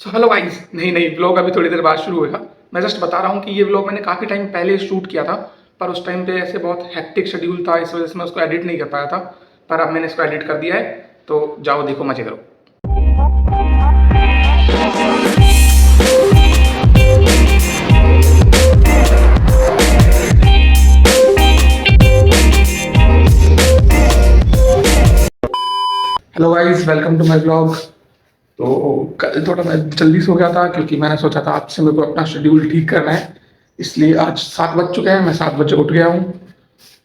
So hello guys, नहीं blog अभी थोड़ी देर बाद शुरू होगा। मैं जस्ट बता रहा हूँ कि ये ब्लॉग मैंने काफ़ी टाइम पहले शूट किया था, पर उस टाइम पे ऐसे बहुत हेक्टिक शेड्यूल था, इस वजह से मैं उसको एडिट नहीं कर पाया था। पर अब मैंने इसको एडिट कर दिया है, तो जाओ देखो, मजे करो। Hello guys, welcome to my blog. तो कल थोड़ा मैं जल्दी सो गया था क्योंकि मैंने सोचा था आज से मेरे को अपना शेड्यूल ठीक करना है, इसलिए आज 7 बज चुके हैं। मैं 7 बजे उठ गया हूँ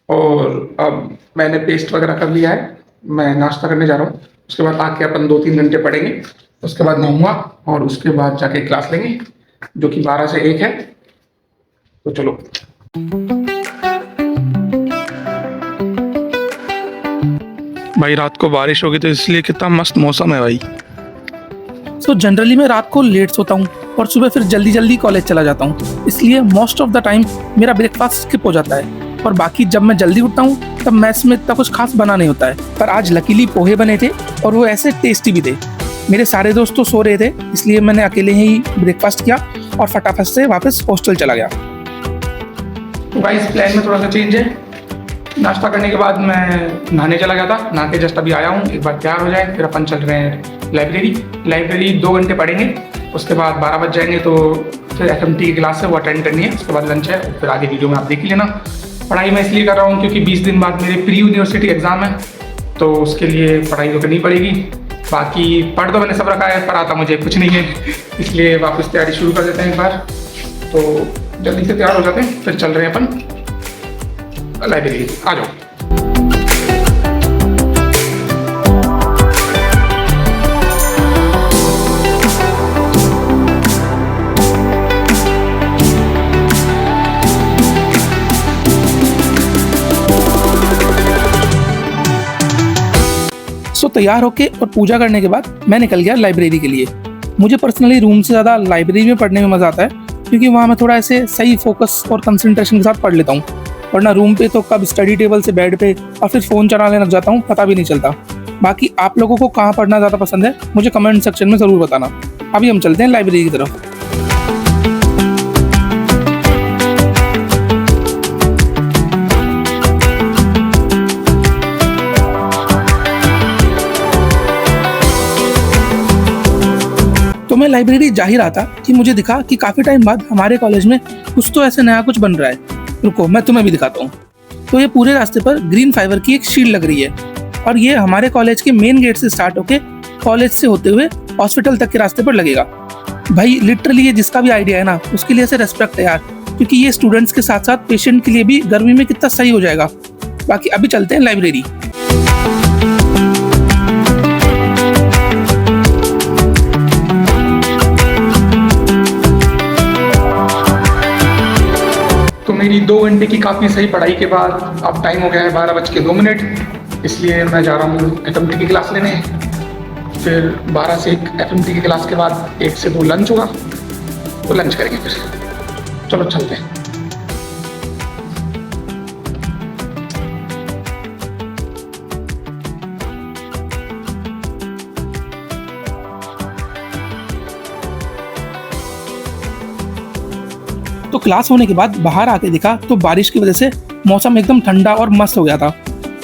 और अब मैंने पेस्ट वगैरह कर लिया है। मैं नाश्ता करने जा रहा हूँ, उसके बाद आके अपन 2-3 घंटे पढ़ेंगे, उसके बाद नहाऊंगा और उसके बाद जाके क्लास लेंगे जो कि 12 से 1 है। तो चलो। भाई रात को बारिश होगी तो इसलिए कितना मस्त मौसम है भाई। तो जनरली मैं रात को लेट सोता हूँ और सुबह फिर जल्दी जल्दी कॉलेज चला जाता हूँ, इसलिए मोस्ट ऑफ द टाइम मेरा ब्रेकफास्ट स्किप हो जाता है। और बाकी जब मैं जल्दी उठता हूँ तब मैथ्स में इतना कुछ खास बना नहीं होता है। पर आज लकीली पोहे बने थे और वो ऐसे टेस्टी भी थे। मेरे सारे दोस्त तो सो रहे थे, इसलिए मैंने अकेले ही ब्रेकफास्ट किया और फटाफट से वापस हॉस्टल चला गया। तो गाइस प्लान में थोड़ा सा चेंज है। नाश्ता करने के बाद मैं नहाने चला गया था, नहा के जस्ट अभी आया हूँ। एक बार तैयार हो जाए फिर अपन चल रहे हैं लाइब्रेरी 2 घंटे पढ़ेंगे, उसके बाद 12 बज जाएंगे तो फिर FMT की क्लास है वो अटेंड करनी है, उसके बाद लंच है, फिर आगे वीडियो में आप देख ही लेना। पढ़ाई मैं इसलिए कर रहा हूँ क्योंकि 20 दिन बाद मेरे प्री यूनिवर्सिटी एग्ज़ाम है, तो उसके लिए पढ़ाई तो करनी पड़ेगी। बाकी पढ़ तो मैंने सब रखा है, पर आता मुझे कुछ नहीं है, इसलिए वापस तैयारी शुरू कर देते हैं एक बार। तो जल्दी से तैयार हो जाते हैं, फिर चल रहे हैं अपन लाइब्रेरी। आ जाओ। सो तैयार होके और पूजा करने के बाद मैं निकल गया लाइब्रेरी के लिए। मुझे पर्सनली रूम से ज़्यादा लाइब्रेरी में पढ़ने में मज़ा आता है, क्योंकि वहाँ मैं थोड़ा ऐसे सही फोकस और कंसंट्रेशन के साथ पढ़ लेता हूँ। वरना रूम पे तो कब स्टडी टेबल से बेड पे और फिर फ़ोन चलाने लग जाता हूँ, पता भी नहीं चलता। बाकी आप लोगों को कहाँ पढ़ना ज़्यादा पसंद है मुझे कमेंट सेक्शन में ज़रूर बताना। अभी हम चलते हैं लाइब्रेरी की तरफ। तो मैं लाइब्रेरी जा ही रहा था कि मुझे दिखा कि काफ़ी टाइम बाद हमारे कॉलेज में कुछ तो ऐसे नया कुछ बन रहा है। रुको मैं तुम्हें भी दिखाता हूँ। तो ये पूरे रास्ते पर ग्रीन फाइबर की एक शील्ड लग रही है और ये हमारे कॉलेज के मेन गेट से स्टार्ट होके कॉलेज से होते हुए हॉस्पिटल तक के रास्ते पर लगेगा। भाई लिटरली ये जिसका भी आइडिया है ना, उसके लिए ऐसे रेस्पेक्ट है यार, क्योंकि ये स्टूडेंट्स के साथ साथ पेशेंट के लिए भी गर्मी में कितना सही हो जाएगा। बाकी अभी चलते हैं लाइब्रेरी। मेरी 2 घंटे की काफ़ी सही पढ़ाई के बाद अब टाइम हो गया है 12:02, इसलिए मैं जा रहा हूँ FMT की क्लास लेने। फिर 12 से 1 FMT की क्लास के बाद 1 से 2 लंच होगा, तो लंच करेंगे फिर। चलो चलते हैं। तो क्लास होने के बाद बाहर आके देखा तो बारिश की वजह से मौसम एकदम ठंडा और मस्त हो गया था।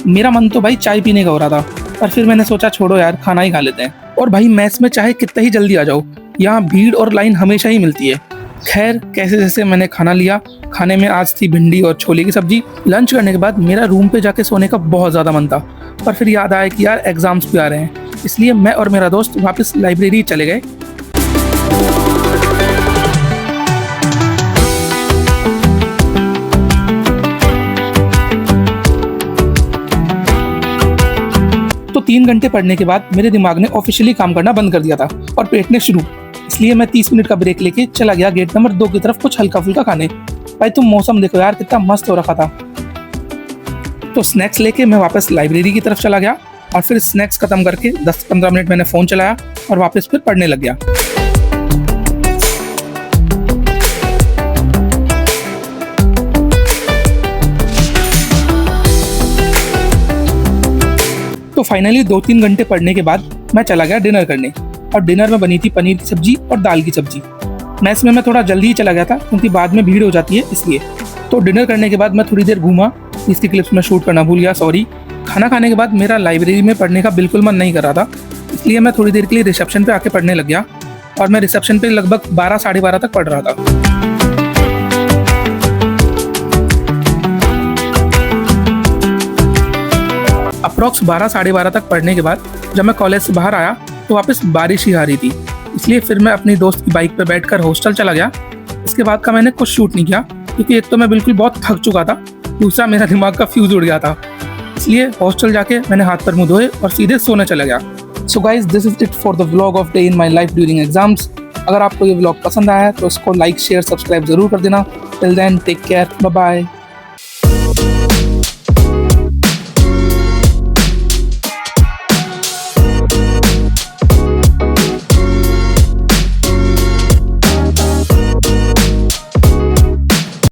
मेरा मन तो भाई चाय पीने का हो रहा था, पर फिर मैंने सोचा छोड़ो यार, खाना ही खा लेते हैं। और भाई मैथ्स में चाहे कितना ही जल्दी आ जाओ, यहाँ भीड़ और लाइन हमेशा ही मिलती है। खैर कैसे जैसे मैंने खाना लिया। खाने में आज थी भिंडी और छोले की सब्जी। लंच करने के बाद मेरा रूम पे जाके सोने का बहुत ज़्यादा मन था, पर फिर याद आया कि यार एग्जाम्स भी आ रहे हैं, इसलिए मैं और मेरा दोस्त वापस लाइब्रेरी चले गए। तो 3 घंटे पढ़ने के बाद मेरे दिमाग ने ऑफिशियली काम करना बंद कर दिया था और पेटने शुरू, इसलिए मैं 30 मिनट का ब्रेक लेके चला गया गेट नंबर 2 की तरफ कुछ हल्का फुल्का खाने। भाई तुम मौसम देखो यार कितना मस्त हो रखा था। तो स्नैक्स लेके मैं वापस लाइब्रेरी की तरफ चला गया और फिर स्नैक्स खत्म करके 10-15 मिनट मैंने फ़ोन चलाया और वापस फिर पढ़ने लग गया। तो फाइनली 2-3 घंटे पढ़ने के बाद मैं चला गया डिनर करने। और डिनर में बनी थी पनीर की सब्जी और दाल की सब्जी। मैस में मैं थोड़ा जल्दी ही चला गया था क्योंकि बाद में भीड़ हो जाती है इसलिए। तो डिनर करने के बाद मैं थोड़ी देर घूमा, इसकी क्लिप्स में शूट करना भूल गया, सॉरी। खाना खाने के बाद मेरा लाइब्रेरी में पढ़ने का बिल्कुल मन नहीं कर रहा था, इसलिए मैं थोड़ी देर के लिए रिसेप्शन पे आके पढ़ने लग गया और मैं रिसेप्शन पे लगभग 12 साढ़े 12 तक पढ़ रहा था। अप्रॉक्स 12 साढ़े 12 तक पढ़ने के बाद जब मैं कॉलेज से बाहर आया तो वापस बारिश ही आ रही थी, इसलिए फिर मैं अपनी दोस्त की बाइक पर बैठकर हॉस्टल चला गया। इसके बाद का मैंने कुछ शूट नहीं किया क्योंकि एक तो मैं बिल्कुल बहुत थक चुका था, दूसरा मेरा दिमाग का फ्यूज उड़ गया था, इसलिए हॉस्टल जाके मैंने हाथ पर मुंह धोए और सीधे सोने चला गया। So guys, this is it for the vlog of day in my life during exams. अगर आपको ये व्लॉग पसंद आया है तो इसको लाइक शेयर सब्सक्राइब जरूर कर देना। Till then take care, bye bye.